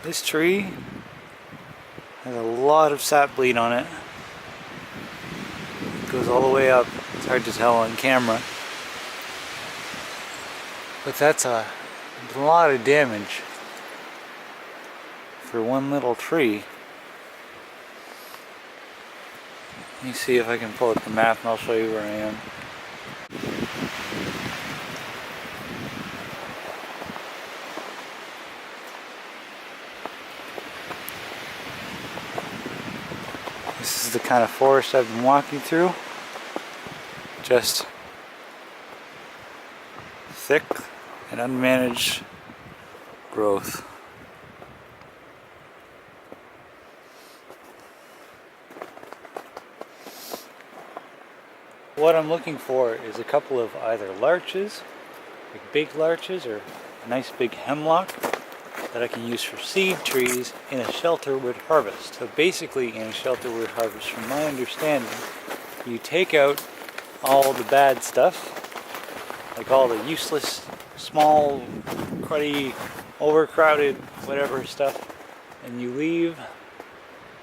This tree has a lot of sap bleed on it. It goes all the way up. It's hard to tell on camera. But that's a lot of damage for one little tree. Let me see if I can pull up the map and I'll show you where I am. This is the kind of forest I've been walking through. Just thick and unmanaged growth. What I'm looking for is a couple of either larches, like big larches, or a nice big hemlock that I can use for seed trees in a shelterwood harvest. So basically in a shelterwood harvest, from my understanding, you take out all the bad stuff, like all the useless, small, cruddy, overcrowded, whatever stuff, and you leave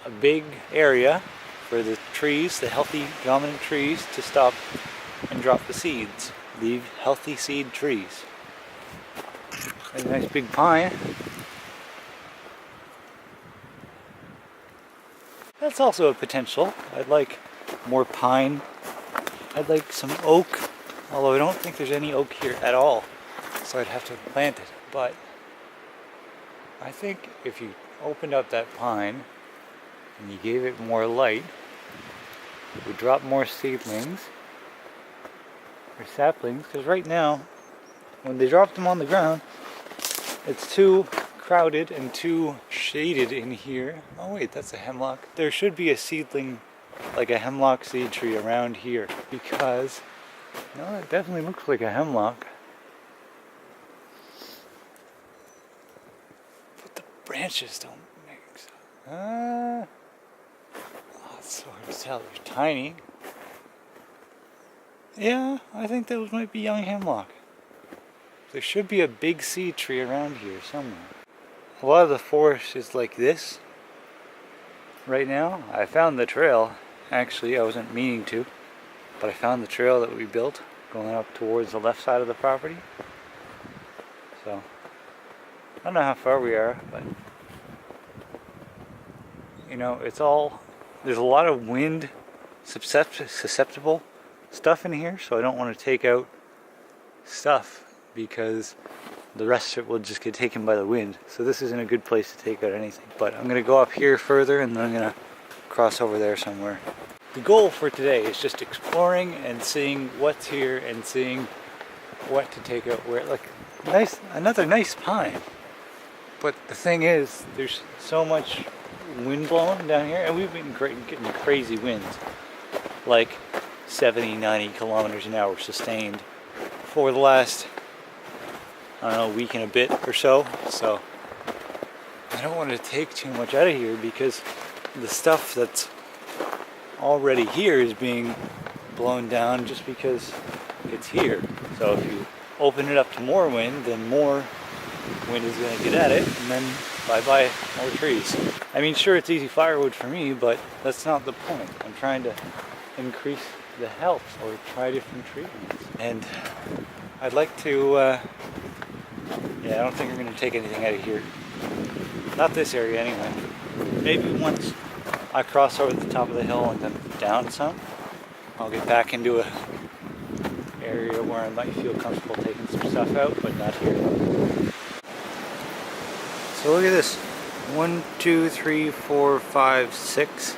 a big area for the trees, the healthy dominant trees, to stop and drop the seeds. Leave healthy seed trees. There's a nice big pine. That's also a potential. I'd like more pine. I'd like some oak, although I don't think there's any oak here at all, so I'd have to plant it. But I think if you opened up that pine and you gave it more light, it would drop more seedlings or saplings, because right now when they drop them on the ground it's too crowded and too shaded in here. Oh wait, that's a hemlock. There should be a seedling, like a hemlock seed tree around here, because no, it definitely looks like a hemlock, but the branches don't mix. Oh, it's so hard to tell. They're tiny. Yeah, I think those might be young hemlock. There should be a big seed tree around here somewhere. A lot of the forest is like this right now. I found the trail. Actually, I wasn't meaning to, but I found the trail that we built going up towards the left side of the property. So, I don't know how far we are, but you know, it's all, there's a lot of wind susceptible stuff in here, so I don't want to take out stuff because the rest of it will just get taken by the wind. So this isn't a good place to take out anything. But I'm going to go up here further and then I'm going to cross over there somewhere. The goal for today is just exploring and seeing what's here and seeing what to take out where. Like, another nice pine. But the thing is, there's so much wind blowing down here, and we've been getting crazy winds. Like 70, 90 kilometers an hour sustained for the last, I don't know, week and a bit or so. So I don't want to take too much out of here because the stuff that's already here is being blown down just because it's here. So if you open it up to more wind, then more wind is going to get at it, and then bye-bye more trees. I mean, sure, it's easy firewood for me, but that's not the point. I'm trying to increase the health or try different treatments. And I'd like to, yeah, I don't think I'm going to take anything out of here. Not this area anyway. Maybe once I cross over the top of the hill and then down some, I'll get back into a area where I might feel comfortable taking some stuff out, but not here. So look at this. 1, 2, 3, 4, 5, 6.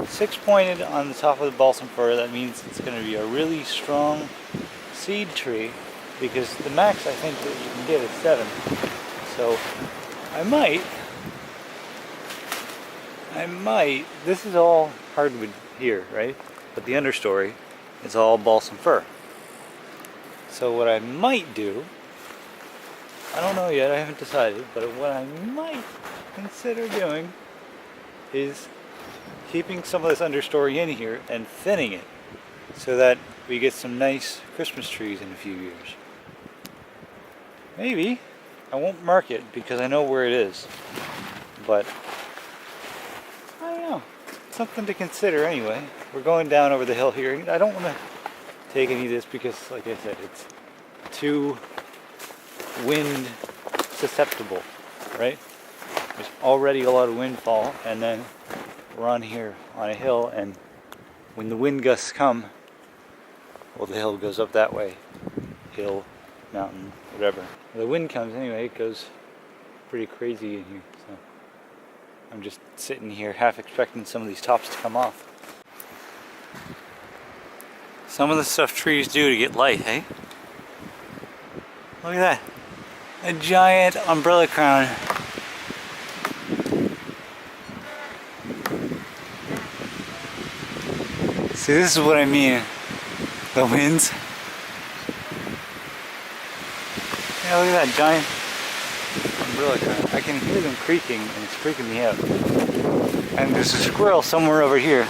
6 pointed on the top of the balsam fir. That means it's going to be a really strong seed tree, because the max I think that you can get is 7. So I might, this is all hardwood here, right? But the understory is all balsam fir. So what I might do, I don't know yet, I haven't decided, but what I might consider doing is keeping some of this understory in here and thinning it so that we get some nice Christmas trees in a few years. Maybe I won't mark it because I know where it is, but I don't know. Something to consider anyway. We're going down over the hill here. I don't want to take any of this because, like I said, it's too wind susceptible, right? There's already a lot of windfall, and then we're on here on a hill, and when the wind gusts come, well, the hill goes up that way. Hill, mountain, whatever. When the wind comes anyway, it goes pretty crazy in here. So I'm just sitting here half expecting some of these tops to come off. Some of the stuff trees do to get light, hey? Look at that. A giant umbrella crown. See, this is what I mean. The winds. Yeah, look at that giant umbrella crown. I can hear them creaking and it's freaking me out. And there's a squirrel somewhere over here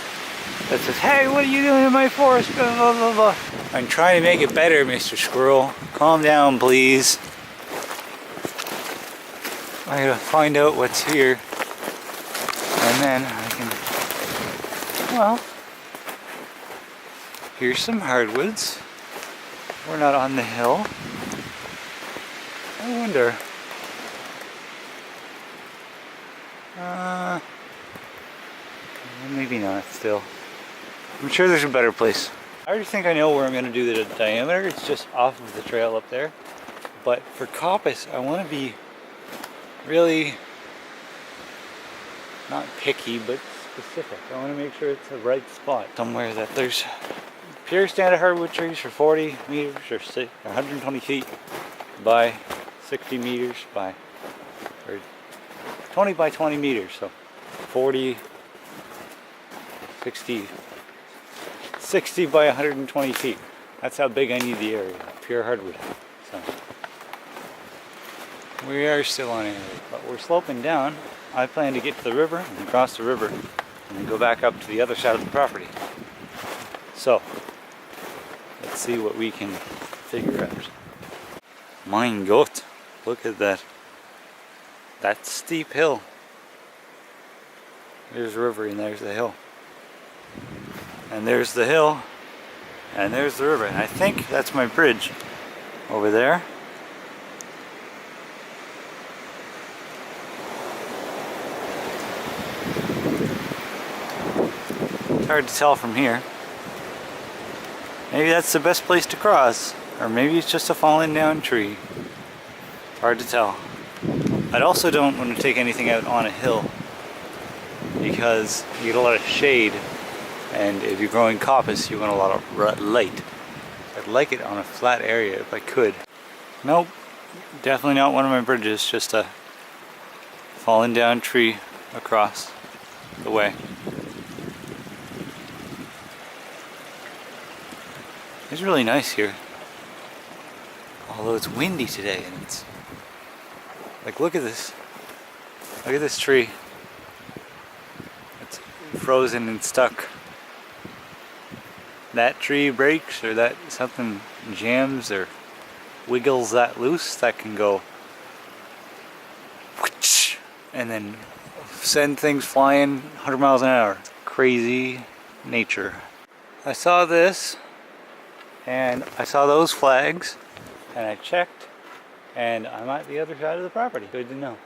that says, "Hey, what are you doing in my forest?" Blah, blah, blah, blah. I'm trying to make it better, Mr. Squirrel. Calm down, please. I gotta find out what's here. And then I can, well, here's some hardwoods. We're not on the hill. I wonder. Maybe not still. I'm sure there's a better place. I already think I know where I'm going to do the diameter. It's just off of the trail up there. But for coppice, I want to be really not picky, but specific. I want to make sure it's the right spot. Somewhere that there's pure standard hardwood trees for 40 meters or 120 feet by 60 meters by, or 20 by 20 meters. So 40, 60 by 120 feet. That's how big I need the area. Pure hardwood. So we are still on area, but we're sloping down. I plan to get to the river and cross the river and then go back up to the other side of the property. So let's see what we can figure out. Mein Gott, look at that. That steep hill. There's the river and there's the hill. And there's the hill. And there's the river. And I think that's my bridge over there. It's hard to tell from here. Maybe that's the best place to cross. Or maybe it's just a fallen down tree. It's hard to tell. I also don't want to take anything out on a hill because you get a lot of shade, and if you're growing coppice you want a lot of light. I'd like it on a flat area if I could. Nope, definitely not one of my bridges, just a fallen down tree across the way. It's really nice here, although it's windy today, and it's like, look at this tree. It's frozen and stuck. That tree breaks, or that something jams or wiggles that loose, that can go whoosh, and then send things flying 100 miles an hour. Crazy nature. I saw this, and I saw those flags, and I checked, and I'm at the other side of the property. Good to know.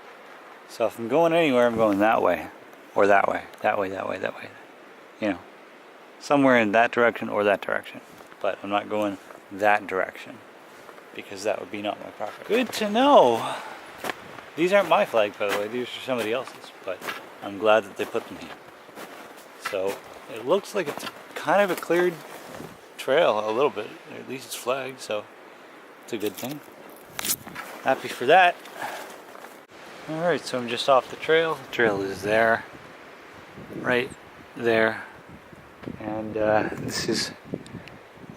So if I'm going anywhere, I'm going that way, or that way, that way, that way, that way. You know, somewhere in that direction or that direction. But I'm not going that direction, because that would be not my property. Good to know. These aren't my flags, by the way. These are somebody else's, but I'm glad that they put them here. So it looks like it's kind of a cleared trail a little bit. At least it's flagged, so it's a good thing. Happy for that. Alright, so I'm just off the trail. The trail is there, right there. And this is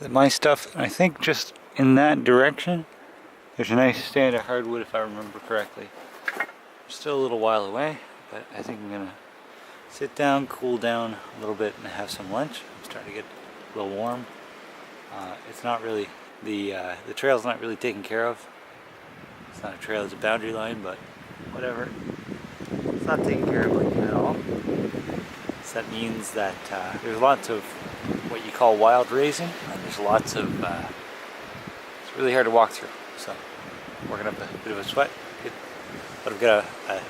my stuff. I think just in that direction there's a nice stand of hardwood, if I remember correctly. Still a little while away, but I think I'm gonna sit down, cool down a little bit, and have some lunch. I'm starting to get a little warm. It's not really the trail's not really taken care of, It's not a trail, it's a boundary line, but whatever. It's not taking care of it at all. So that means that there's lots of what you call wild grazing, and there's lots of, it's really hard to walk through. So, working up a bit of a sweat. But I've got a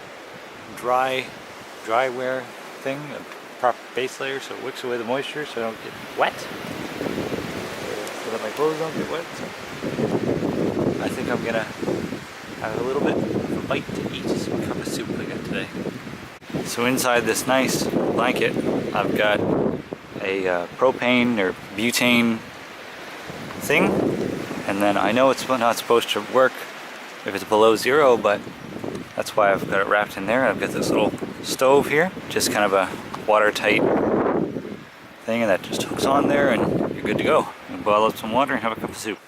dry wear thing, a proper base layer, so it wicks away the moisture so I don't get wet. So that my clothes don't get wet. So I think I'm gonna have a little bit of a bite to eat some cup of soup I got today. So inside this nice blanket, I've got a propane or butane thing, and then I know it's not supposed to work if it's below zero, but that's why I've got it wrapped in there. I've got this little stove here, just kind of a watertight thing, and that just hooks on there and you're good to go. You can boil up some water and have a cup of soup.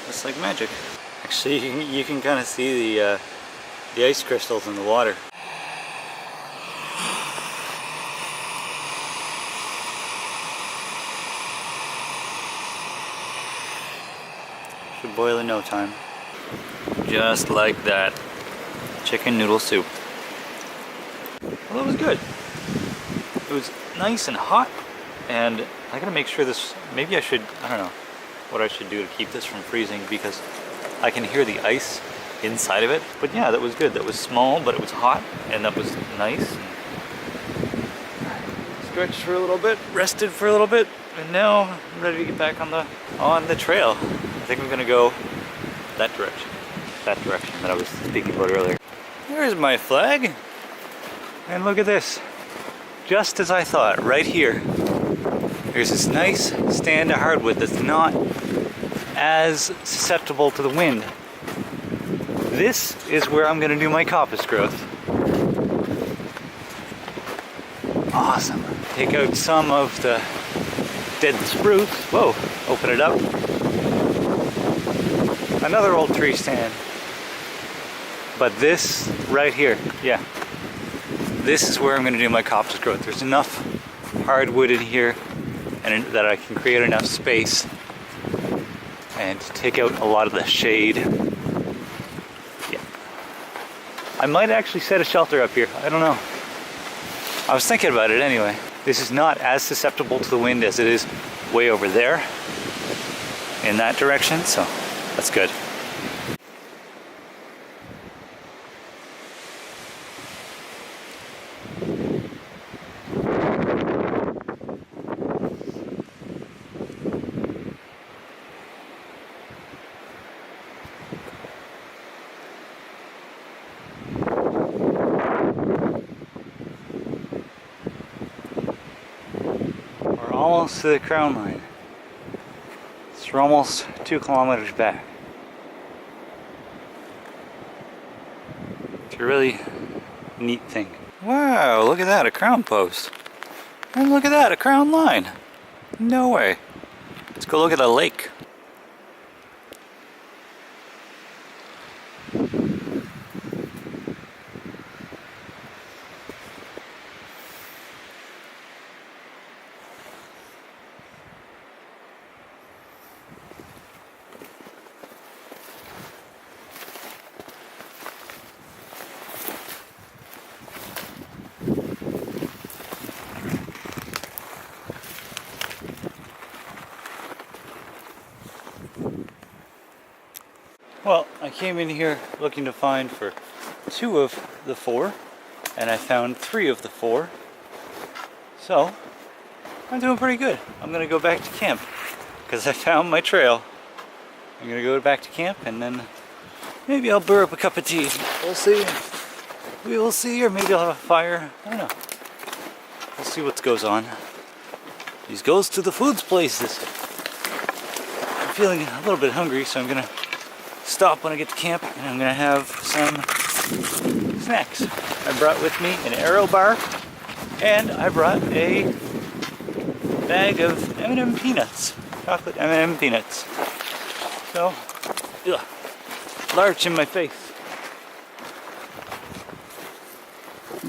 It's like magic. Actually, you can kind of see the ice crystals in the water. Should boil in no time. Just like that. Chicken noodle soup. Well, it was good. It was nice and hot, and I gotta make sure this, maybe I should, I don't know what I should do to keep this from freezing, because I can hear the ice inside of it. But yeah, that was good. That was small, but it was hot, and that was nice. Stretched for a little bit, rested for a little bit, and now I'm ready to get back on the trail. I think I'm gonna go that direction that I was speaking about earlier. There's my flag, and look at this. Just as I thought, right here. There's this nice stand of hardwood that's not as susceptible to the wind. This is where I'm gonna do my coppice growth. Awesome. Take out some of the dead spruce. Whoa, open it up. Another old tree stand. But this right here, yeah. This is where I'm gonna do my coppice growth. There's enough hardwood in here and that I can create enough space and take out a lot of the shade. Yeah. I might actually set a shelter up here. I don't know. I was thinking about it anyway. This is not as susceptible to the wind as it is way over there in that direction, so that's good. Almost to the crown line. So we're almost 2 kilometers back. It's a really neat thing. Wow, look at that, a crown post. And look at that, a crown line. No way. Let's go look at a lake. Well, I came in here looking to find for 2 of the 4, and I found 3 of the 4. So, I'm doing pretty good. I'm gonna go back to camp, because I found my trail. I'm gonna go back to camp, and then maybe I'll brew up a cup of tea. We'll see. We will see, or maybe I'll have a fire. I don't know. We'll see what goes on. These goes to the foods places. I'm feeling a little bit hungry, so I'm gonna stop when I get to camp, and I'm gonna have some snacks. I brought with me an Aero bar, and I brought a bag of M&M peanuts, chocolate M&M peanuts. So, ugh, larch in my face.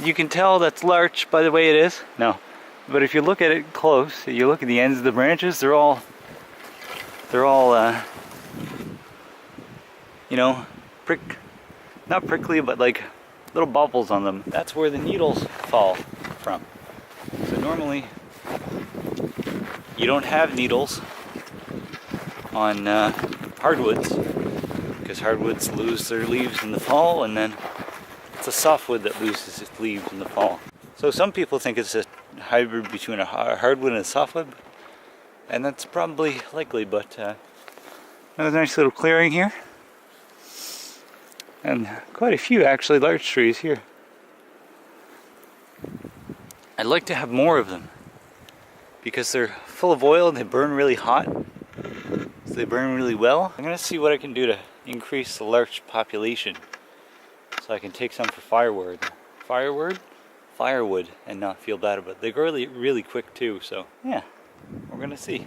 You can tell that's larch by the way it is. No, but if you look at it close, you look at the ends of the branches, they're all you know, not prickly, but like little bubbles on them. That's where the needles fall from. So normally you don't have needles on hardwoods, because hardwoods lose their leaves in the fall, and then it's a softwood that loses its leaves in the fall. So some people think it's a hybrid between a hardwood and a softwood, and that's probably likely, but there's a nice little clearing here. And quite a few actually large trees here. I'd like to have more of them because they're full of oil and they burn really hot. So they burn really well. I'm gonna see what I can do to increase the larch population so I can take some for firewood, and not feel bad about it. They grow really quick too, so yeah, we're gonna see.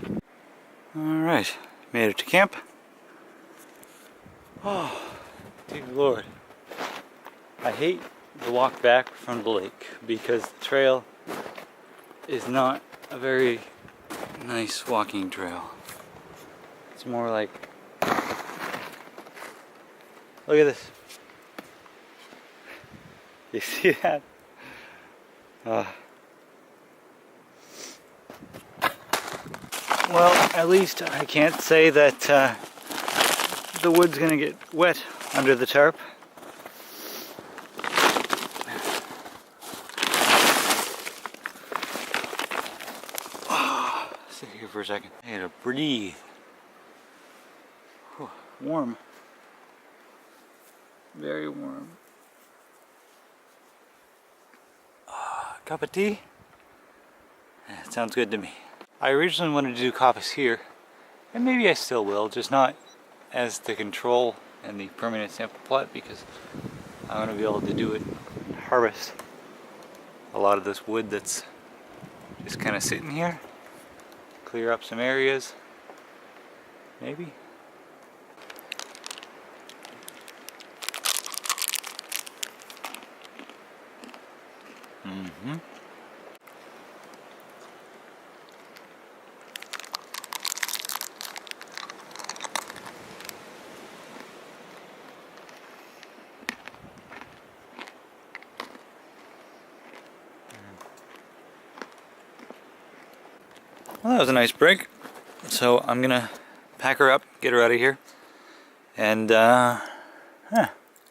Alright, made it to camp. Oh. Dear Lord, I hate the walk back from the lake because the trail is not a very nice walking trail. It's more like, look at this. You see that? Well, at least I can't say that the wood's gonna get wet under the tarp. Oh, sit here for a second. I had to breathe. Whew, warm. Very warm. Cup of tea? That sounds good to me. I originally wanted to do coppice here, and maybe I still will, just not as the control and the permanent sample plot, because I want to be able to do it and harvest a lot of this wood that's just kind of sitting here, clear up some areas, maybe. Well, that was a nice break. So I'm gonna pack her up, get her out of here, and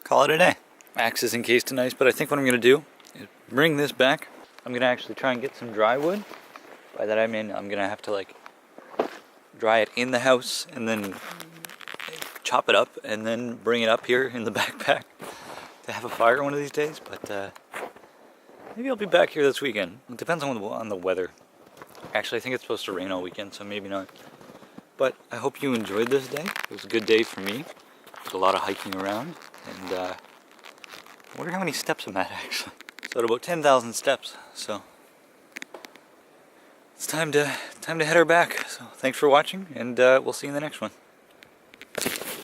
call it a day. Axe is encased in ice, but I think what I'm gonna do is bring this back. I'm gonna actually try and get some dry wood. By that I mean I'm gonna have to like dry it in the house and then chop it up and then bring it up here in the backpack to have a fire one of these days. But maybe I'll be back here this weekend. It depends on the weather. Actually, I think it's supposed to rain all weekend, so maybe not. But I hope you enjoyed this day. It was a good day for me. Did a lot of hiking around, and I wonder how many steps I'm at actually. So at about 10,000 steps. So it's time to head her back. So thanks for watching, and we'll see you in the next one.